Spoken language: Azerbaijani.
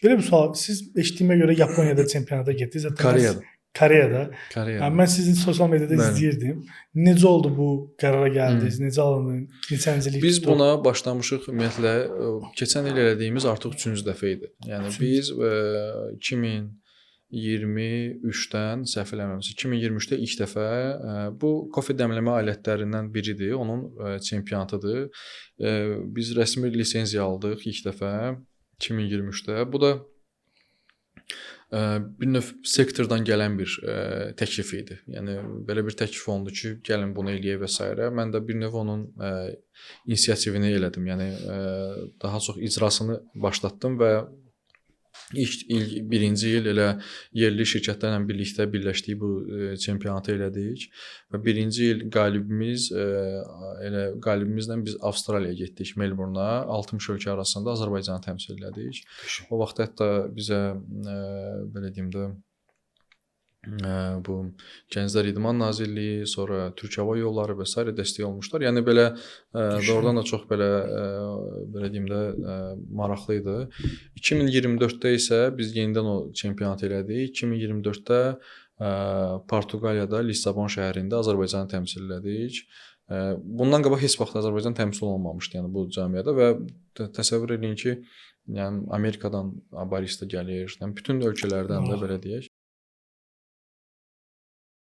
Belə bir sual. Siz eşitdiyimə görə Yaponiyada çempionata getdiniz. Zaten Koreyada. Koreyada. Koreyada. Mən sizin sosial mediada Bəli. izləyirdim. Necə oldu bu qərara gəldiniz? Hmm. Necə alındınız? Neçənci lig Biz tutdu? buna başlamışıq ümumiyyətlə keçən il elədiyimiz artıq 3-cü dəfə idi. Yəni biz 2023-dən səhv eləmirəmsə 2023-də ilk dəfə bu kofe dəmləmə alətlərindən biridir. Onun çempionatıdır. Biz rəsmi lisenziya aldıq ilk dəfə 2023-də. Bu da bir növ sektordan gələn bir təklif idi. Yəni belə bir təklif olundu ki, gəlin bunu eləyək və s. Mən də bir növ onun inisiativini elədim. Yəni daha çox icrasını başlatdım və birinci il elə yerli şirkətlərlə birlikdə birləşdik bu çempionatı elədik və birinci il qalibimizlə biz Avstraliyaya getdik, Melbourne-a. 60 ölkə arasında Azərbaycanı təmsil elədik. O vaxt hətta bizə belə deyim də bu Gənclər İdman Nazirliyi, sonra Türk Hava Yolları və s. dəstək olmuşlar. Yəni belə doğrudan da çox belə deyim də maraqlı idi. 2024-də isə biz yenidən o çempionat elədik. 2024-də Portuqaliyada Lissabon şəhərində Azərbaycanı təmsil elədik. Bundan qabaq heç vaxt Azərbaycan təmsil olunmamışdı, yəni bu cəmiyyədə və təsəvvür edin ki, yəni Amerikadan barista gəlir, yəni bütün ölkələrdən də belə deyək.